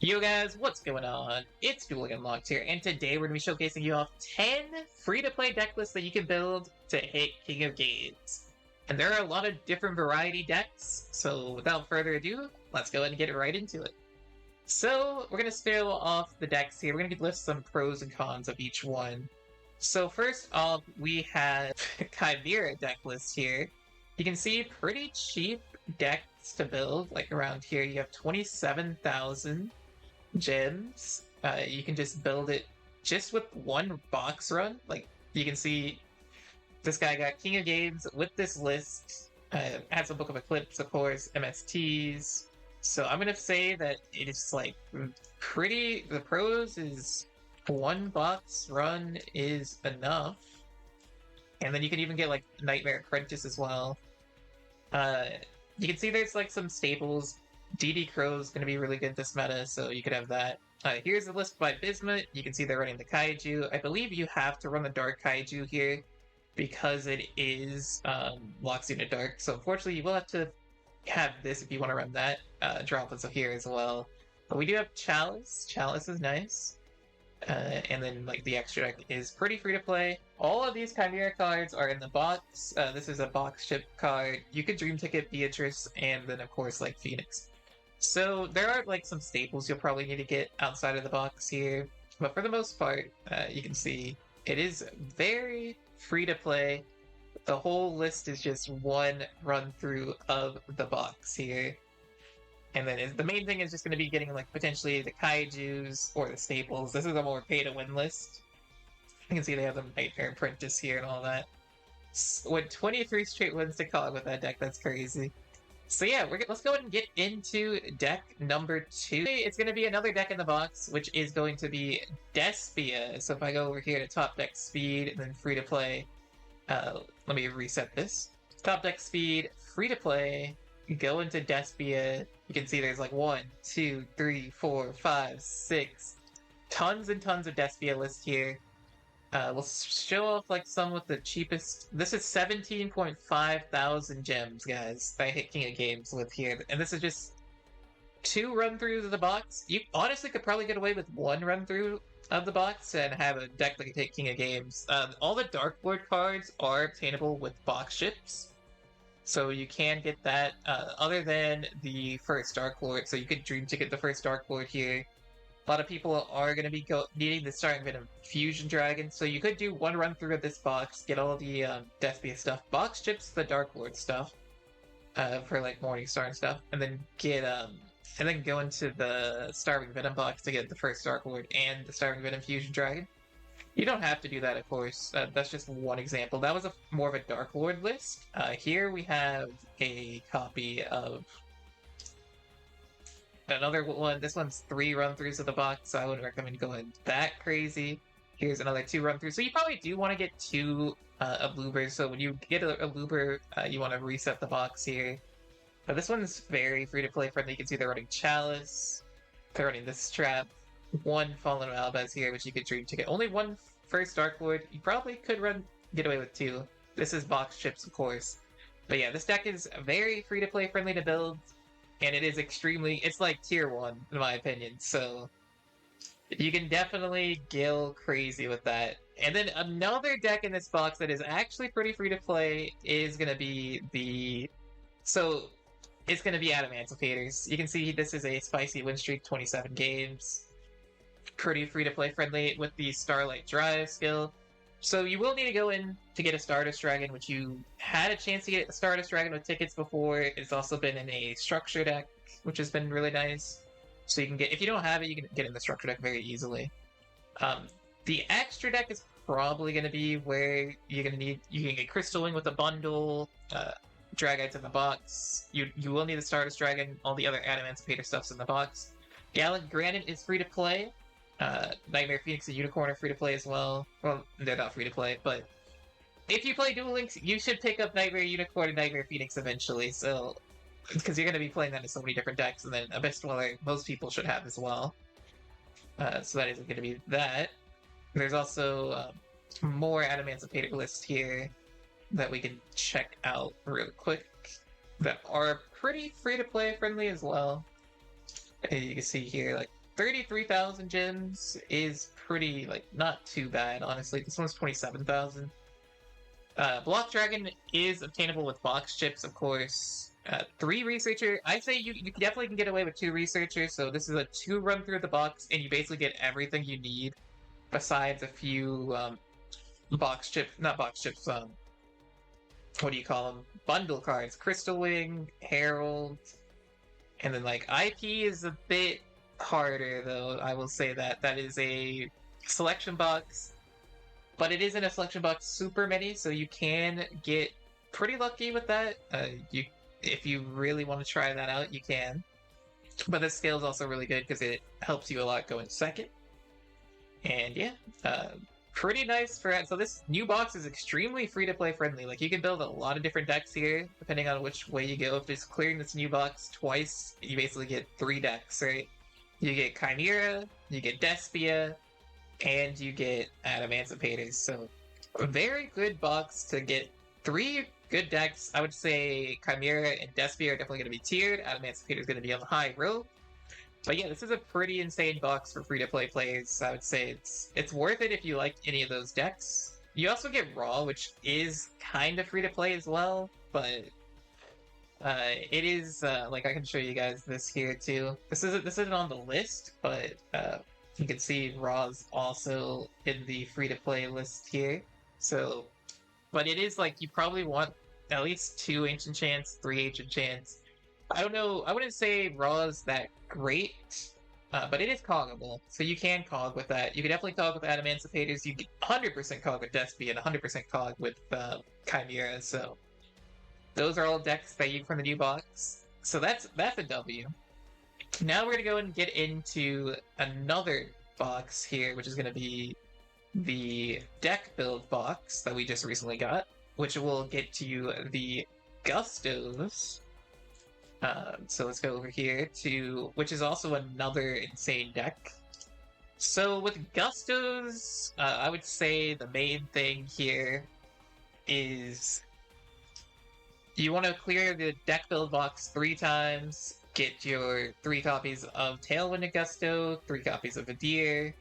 Yo guys, what's going on? It's Duel Unlocked here, and today we're going to be showcasing you off 10 free-to-play deck lists that you can build to hit King of Games. And there are a lot of different variety decks, so without further ado, let's go ahead and get right into it. So, we're going to spill off the decks here. We're going to list some pros and cons of each one. So first off, we have Kyra deck list here. You can see pretty cheap decks to build, like around here you have 27,000 gems. You can just build it just with one box run. Like, you can see this guy got King of Games with this list. Has a Book of Eclipse, of course, MSTs. So I'm gonna say that it is like pretty. The pros is one box run is enough, and then you can even get like Nightmare Apprentice as well. You can see there's like some staples. DD Crow's going to be really good this meta, so you could have that. Here's the list by Bismuth. You can see they're running the Kaiju. I believe you have to run the Dark Kaiju here because it is Locks Unit Dark. So unfortunately, you will have to have this if you want to run that. Droplets are here as well. But we do have Chalice. Chalice is nice. And then like the extra deck is pretty free to play. All of these Chimera cards are in the box. This is a box ship card. You could Dream Ticket Beatrice, and then of course like Phoenix. So there are like some staples you'll probably need to get outside of the box here, but for the most part, you can see it is very free to play. The whole list is just one run through of the box here. And then the main thing is just going to be getting like potentially the Kaijus or the staples. This is a more pay to win list. You can see they have the Nightmare Apprentice here and all that. With 23 straight wins to call with that deck, that's crazy. So yeah, let's go ahead and get into deck number 2. It's going to be another deck in the box, which is going to be Despia. So if I go over here to top deck speed and then free to play, let me reset this. Top deck speed, free to play, go into Despia. You can see there's like 1, 2, 3, 4, 5, 6, tons and tons of Despia list here. We'll show off like some with the cheapest. This is 17.5 thousand gems, guys. I hit King of Games with here, and this is just 2 run-throughs of the box. You honestly could probably get away with 1 run-through of the box and have a deck that can take King of Games. All the Dark Lord cards are obtainable with box ships, so you can get that. Other than the first Dark Lord, so you could Dream Ticket the first Dark Lord here. A lot of people are going to be needing the Starting Venom Fusion Dragon, so you could do 1 run through of this box, get all the Despia stuff, box chips the Dark Lord stuff for like Morningstar and stuff, and then get and then go into the Starving Venom box to get the first Dark Lord and the Starving Venom Fusion Dragon. You don't have to do that, of course. That's just one example. That was more of a Dark Lord list. Here we have a copy of another one. This one's 3 run-throughs of the box, so I wouldn't recommend going that crazy. Here's another 2 run-throughs. So you probably do want to get 2 of Lubers, so when you get a Luber, you want to reset the box here. But this one's very free-to-play friendly. You can see they're running Chalice, they're running this trap, 1 Fallen Albaz here, which you could Dream Ticket. Only 1 first Dark Lord. You probably could get away with 2. This is box chips, of course. But yeah, this deck is very free-to-play friendly to build. And it is it's like tier 1, in my opinion, so you can definitely gill crazy with that. And then another deck in this box that is actually pretty free to play is going to be it's going to be Adamantifators. You can see this is a spicy win streak, 27 games. Pretty free to play friendly with the Starlight Drive skill. So you will need to go in to get a Stardust Dragon, which you had a chance to get a Stardust Dragon with tickets before. It's also been in a structure deck, which has been really nice. So you can get, if you don't have it, you can get in the structure deck very easily. The extra deck is probably going to be where you can get Crystal Wing with a bundle, Dragites in the box. You will need the Stardust Dragon, all the other Adamantipator stuff's in the box. Gallant Granite is free to play. Nightmare Phoenix and Unicorn are free to play as well. Well, they're not free to play, but if you play Duel Links, you should pick up Nightmare Unicorn and Nightmare Phoenix eventually, so because you're going to be playing that in so many different decks, and then Abyss Dweller most people should have as well. So that isn't going to be that. There's also more Adamantipator lists here that we can check out real quick that are pretty free to play friendly as well. You can see here like 33,000 gems is pretty, like, not too bad, honestly. This one's 27,000. Block Dragon is obtainable with box chips, of course. 3 Researcher. I'd say you definitely can get away with 2 Researchers, so this is a 2 run through the box, and you basically get everything you need, besides a few, box chips, not box chips, what do you call them? Bundle cards. Crystal Wing, Herald, and then, like, IP is a bit harder, though, I will say that. That is a selection box, but it isn't a selection box super many, so you can get pretty lucky with that. If you really want to try that out, you can. But the skill is also really good because it helps you a lot going second. And yeah, pretty nice for it. So this new box is extremely free-to-play friendly. Like, you can build a lot of different decks here, depending on which way you go. If just clearing this new box twice, you basically get 3 decks, right? You get Kyra, you get Despia, and you get Emancipators. So a very good box to get 3 good decks. I would say Chimera and Despia are definitely going to be tiered. Emancipator is going to be on the high row. But yeah, this is a pretty insane box for free-to-play players. I would say it's worth it if you like any of those decks. You also get Raw, which is kind of free-to-play as well, but it is, like, I can show you guys this here too. This isn't on the list, but you can see Raw's also in the free-to-play list here. So, but it is, like, you probably want at least 2 Ancient Chants, 3 Ancient Chants. I don't know, I wouldn't say Raw's that great, but it is coggable, so you can cog with that. You can definitely cog with Emancipators, you can 100% cog with Despia, and 100% cog with Chimera, so those are all decks that you from the new box. So that's a W. Now we're going to go and get into another box here, which is going to be the deck build box that we just recently got, which will get to the Gustos. So let's go over here to, which is also another insane deck. So with Gustos, I would say the main thing here is you want to clear the deck build box 3 times, get your 3 copies of Tailwind Gusto, 3 copies of Adir,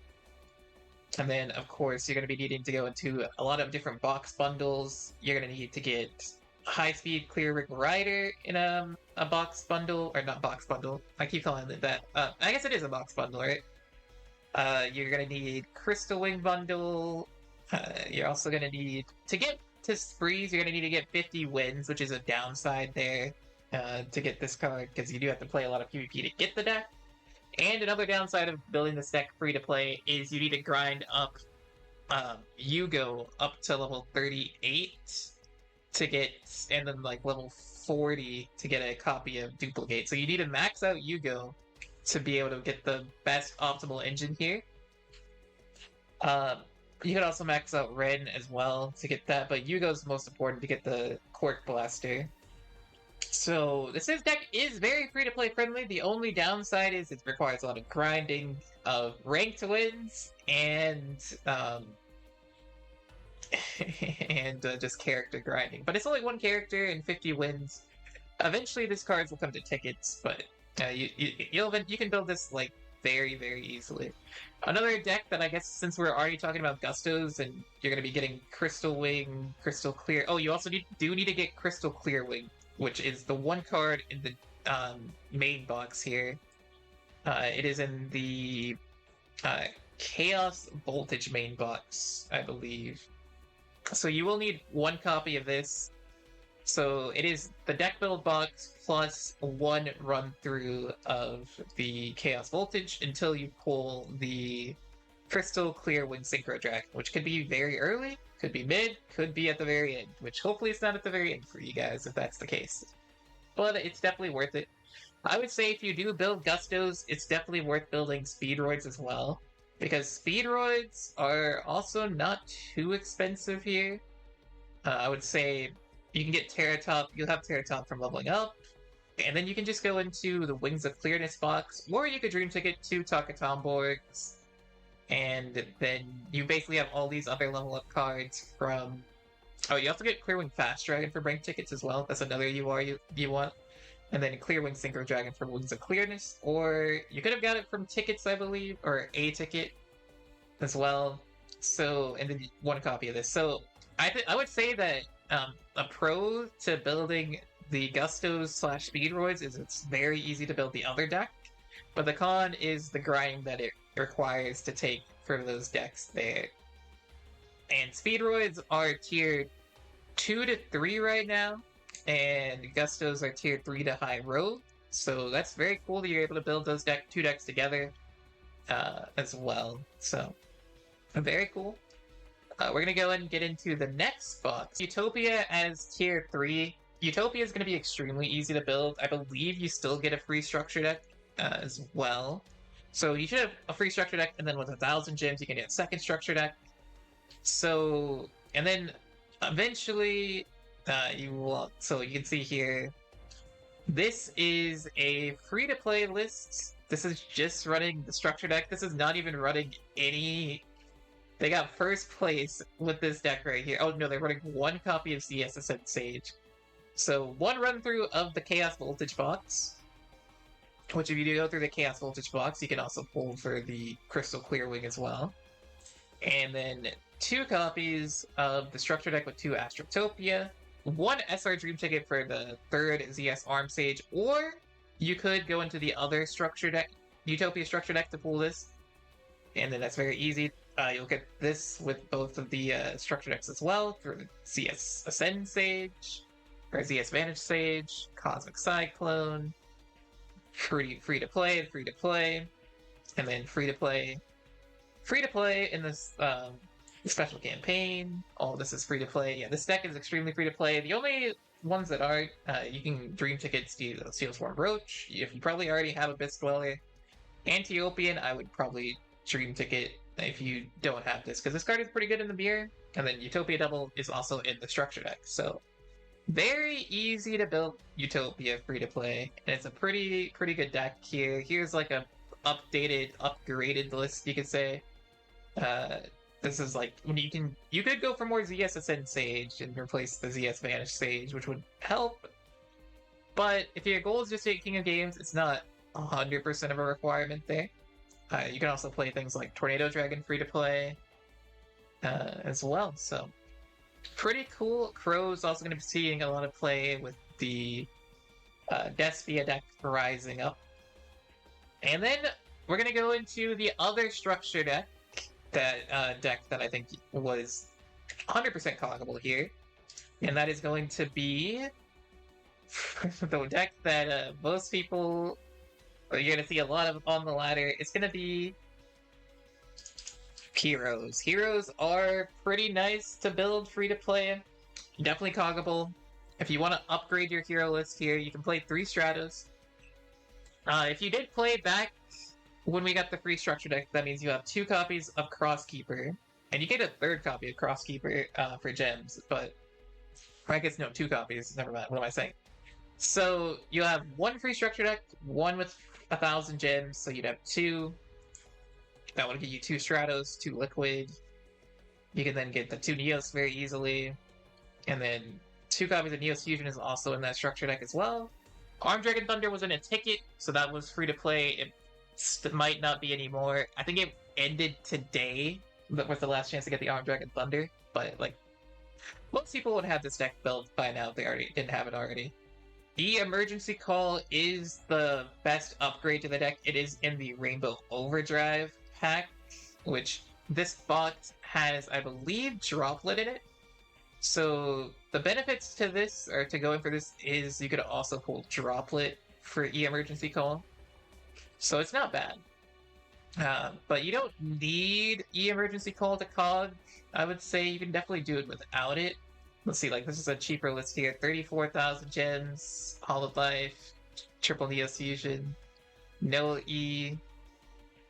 and then, of course, you're going to be needing to go into a lot of different box bundles. You're going to need to get high-speed Clear Ring Rider in a box bundle, or not box bundle, I keep calling it that. I guess it is a box bundle, right? You're going to need Crystal Wing bundle. You're also going to need, to get to Sprees, you're going to need to get 50 wins, which is a downside there to get this card, because you do have to play a lot of PvP to get the deck. And another downside of building this deck free-to-play is you need to grind up Yugo up to level 38 to get, and then like level 40 to get a copy of Duplicate. So you need to max out Yugo to be able to get the best optimal engine here. You could also max out Ren as well to get that, but Yugo's most important to get the Quark Blaster. So this deck is very free-to-play friendly. The only downside is it requires a lot of grinding of ranked wins and just character grinding. But it's only 1 character and 50 wins. Eventually, this card will come to tickets, but you can build this like very, very easily. Another deck that I guess, since we're already talking about Gustos and you're going to be getting Crystal Wing, Crystal Clear. Oh, you also do need to get Crystal Clear Wing, which is the 1 card in the main box here. It is in the Chaos Voltage main box, I believe. So you will need 1 copy of this. So it is the deck build box plus 1 run through of the Chaos Voltage until you pull the Crystal Clear Wing Synchro Dragon, which could be very early, could be mid, could be at the very end, which hopefully it's not at the very end for you guys if that's the case. But it's definitely worth it. I would say if you do build Gustos, it's definitely worth building Speedoids as well, because Speedoids are also not too expensive here. I would say you can get Terratop, you'll have Terratop from leveling up, and then you can just go into the Wings of Clearness box, or you could Dream Ticket 2 Takatomborgs, and then you basically have all these other level up cards from... Oh, you also get Clearwing Fast Dragon for rank tickets as well. That's another UR you want. and then Clear Wing Synchro Dragon for Wings of Clearness, or you could have got it from tickets, I believe, or a ticket as well. So, and then one copy of this. So, I would say that a pro to building the Gustos / Speedoids is it's very easy to build the other deck, but the con is the grind that it requires to take for those decks there. And Speedoids are tiered 2 to 3 right now, and Gustos are tiered 3 to high road. So that's very cool that you're able to build those two decks together as well. So very cool. We're gonna go ahead and get into the next box. Utopia as tier 3. Utopia is gonna be extremely easy to build. I believe you still get a free structure deck as well. So you should have a free structure deck, and then with 1,000 gems, you can get a second structure deck. So, and then eventually, you will. So you can see here, this is a free-to-play list. This is just running the structure deck. This is not even running any. They got first place with this deck right here. Oh no, they're running one copy of CS Ascent Sage. So one run through of the Chaos Voltage box. Which if you do go through the Chaos Voltage box, you can also pull for the Crystal Clear Wing as well. And then 2 copies of the structure deck with 2 Astrotopia, 1 SR Dream Ticket for the 3rd ZS Arm Sage, or you could go into the other structure deck, Utopia structure deck to pull this. And then that's very easy. You'll get this with both of the structure decks as well for ZS Ascend Sage, or ZS Vanish Sage, Cosmic Cyclone, free to play, and then free to play in this special campaign. All this is free to play. Yeah, this deck is extremely free to play. The only ones that aren't, you can Dream Ticket Steel Swarm Roach. If you probably already have Abyss Dweller. Antiopian, I would probably Dream Ticket if you don't have this, because this card is pretty good in the mirror. And then Utopia Double is also in the structure deck. So very easy to build Utopia free to play, and it's a pretty good deck here. Here's like a upgraded list, you could say. This is like when you could go for more ZS Ascend Sage and replace the ZS Vanish Sage, which would help. But if your goal is just to get King of Games, it's not 100% of a requirement there. You can also play things like Tornado Dragon free to play as well. So pretty cool. Crow's also going to be seeing a lot of play with the Despia deck rising up. And then we're going to go into the other structure deck that I think was 100% cloggable here. And that is going to be the deck that most people you're going to see a lot of on the ladder. It's going to be Heroes. Heroes are pretty nice to build free to play. Definitely coggable. If you want to upgrade your hero list here, you can play 3 Stratos. If you did play back when we got the free structure deck, that means you have 2 copies of Crosskeeper, and you get a 3rd copy of Crosskeeper for gems, but I guess no, 2 copies. Never mind. What am I saying? So you'll have 1 free structure deck, 1 with 1,000 gems, so you'd have 2. That would give you 2 Stratos, 2 Liquid. You can then get the 2 Neos very easily. And then 2 copies of Neos Fusion is also in that structure deck as well. Arm Dragon Thunder was in a ticket, so that was free to play. It might not be anymore. I think it ended today. That was the last chance to get the Arm Dragon Thunder. But, like, most people would have this deck built by now if they already didn't have it already. The Emergency Call is the best upgrade to the deck. It is in the Rainbow Overdrive pack, which this box has, I believe, Droplet in it. So the benefits to this, or to going for this, is you could also pull Droplet for E-Emergency Call. So it's not bad. But you don't need E-Emergency Call to cog. I would say you can definitely do it without it. Let's see, like, this is a cheaper list here. 34,000 gems, Hollow Life, Triple Neos Fusion, no E.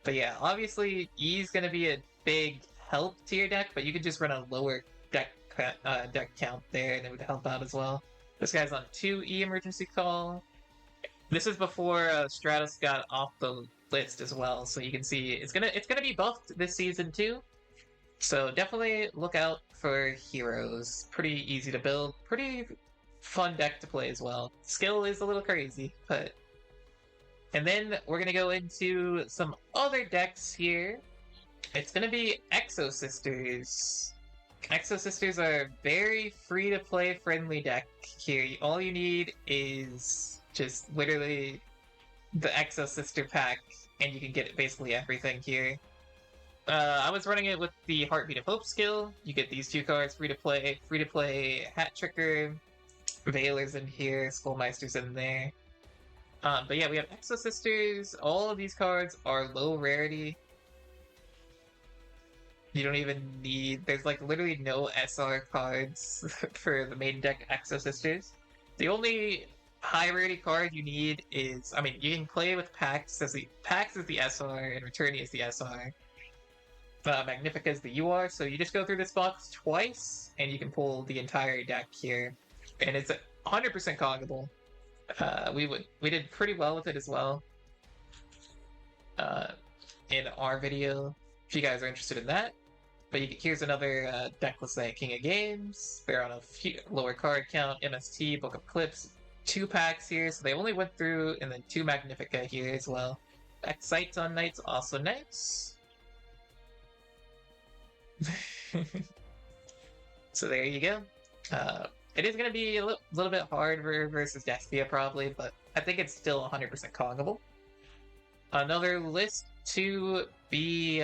But yeah, obviously E is going to be a big help to your deck, but you could just run a lower deck count there, and it would help out as well. This guy's on 2 E Emergency Call. This is before Stratos got off the list as well, so you can see it's gonna be buffed this season too. So definitely look out for Heroes. Pretty easy to build, pretty fun deck to play as well. Skill is a little crazy, but... And then we're gonna go into some other decks here. It's gonna be Exo Sisters. Exo Sisters are a very free-to-play friendly deck here. All you need is just literally the Exo Sister pack, and you can get basically everything here. I was running it with the Heartbeat of Hope skill. You get these two cards free to play Hat Tricker, Veilers in here, Skullmeister's in there. But yeah, we have Exo Sisters. All of these cards are low rarity. You don't even need... There's like literally no SR cards for the main deck Exo Sisters. The only high rarity card you need is... I mean, you can play with Pax as Pax is the SR and Returning is the SR. Magnifica is the UR, so you just go through this box twice, and you can pull the entire deck here. And it's 100% coggable. We did pretty well with it as well. In our video, if you guys are interested in that. But here's another deck list like King of Games. They're on a lower card count, MST, Book of Clips, 2 packs here, so they only went through, and then 2 Magnifica here as well. Excite on Knights, also nice. So there you go. It is going to be a little bit hard versus Despia probably, but I think it's still 100% coggable. Another list to be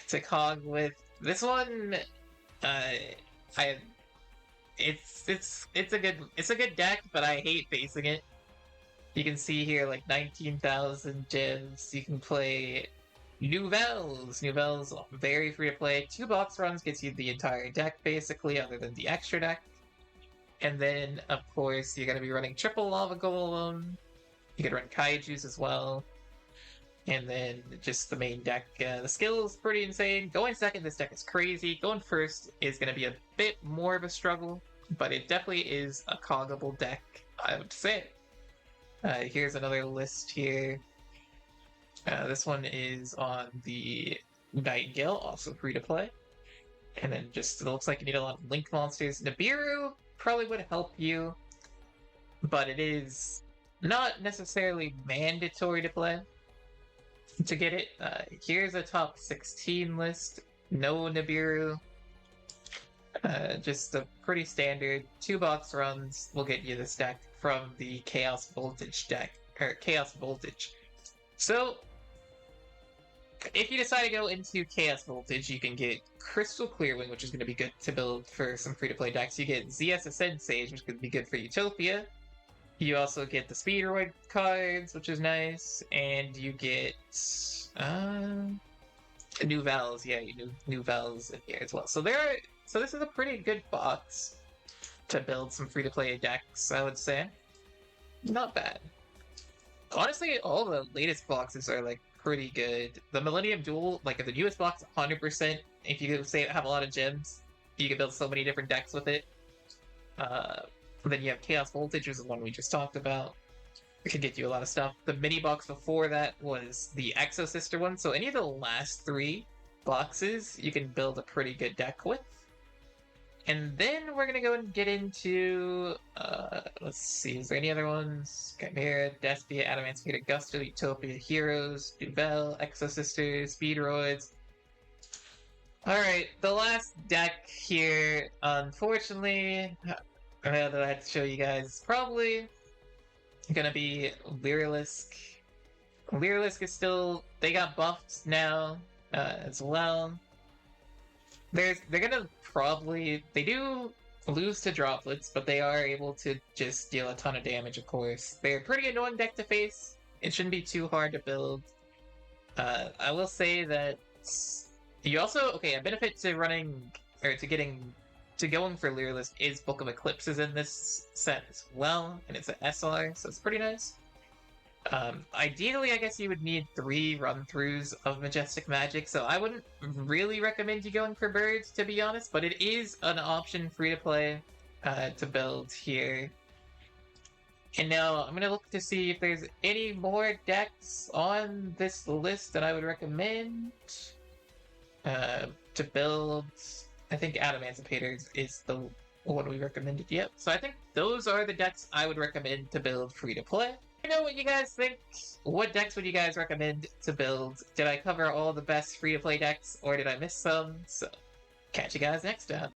to cog with. This one, it's a good deck, but I hate facing it. You can see here like 19,000 gems. You can play Nouvelles. Nouvelles, very free to play. 2 box runs gets you the entire deck basically, other than the extra deck. And then, of course, you're going to be running triple Lava Golem. You could run Kaijus as well. And then just the main deck. The skill is pretty insane. Going second, this deck is crazy. Going first is going to be a bit more of a struggle, but it definitely is a coggable deck, I would say. Here's another list here. This one is on the Nightingale, also free to play. And then just, it looks like you need a lot of Link monsters. Nibiru probably would help you, but it is not necessarily mandatory to play to get it. Here's a top 16 list. No Nibiru. Just a pretty standard 2 box runs will get you this deck from the Chaos Voltage deck, or Chaos Voltage. So, if you decide to go into Chaos Voltage, you can get Crystal Clearwing, which is going to be good to build for some free-to-play decks. You get ZS Ascend Sage, which could be good for Utopia. You also get the Speedoid cards, which is nice, and you get Nouvelles. Yeah, Nouvelles in here as well. So this is a pretty good box to build some free-to-play decks, I would say. Not bad. Honestly, all the latest boxes are like pretty good. The Millennium Duel, like the newest box, 100%. If you say have a lot of gems, you can build so many different decks with it. Then you have Chaos Voltage, which is the one we just talked about. It can get you a lot of stuff. The mini box before that was the Exo Sister one, so any of the last 3 boxes you can build a pretty good deck with. And then we're gonna go and get into, let's see, is there any other ones? Chimera, Despia, Adamantium, Gusto, Utopia, Heroes, Duel, Exo Sisters, Speedoids. Alright, the last deck here, unfortunately, that I had to show you guys, is probably gonna be Lyrilisc. Lyrilisc is still, they got buffed now, as well. They're gonna probably... They do lose to Droplets, but they are able to just deal a ton of damage, of course. They're a pretty annoying deck to face. It shouldn't be too hard to build. I will say that you also... Okay, a benefit to running... Or to going for Lyrilisc is Book of Eclipses in this set as well, and it's an SR, so it's pretty nice. Ideally, I guess you would need 3 run-throughs of Majestic Magic, so I wouldn't really recommend you going for birds, to be honest, but it is an option free-to-play to build here. And now, I'm gonna look to see if there's any more decks on this list that I would recommend to build. I think Adamantium is what we recommended yet. So I think those are the decks I would recommend to build free-to-play. You know what you guys think? What decks would you guys recommend to build? Did I cover all the best free-to-play decks, or did I miss some? So, catch you guys next time.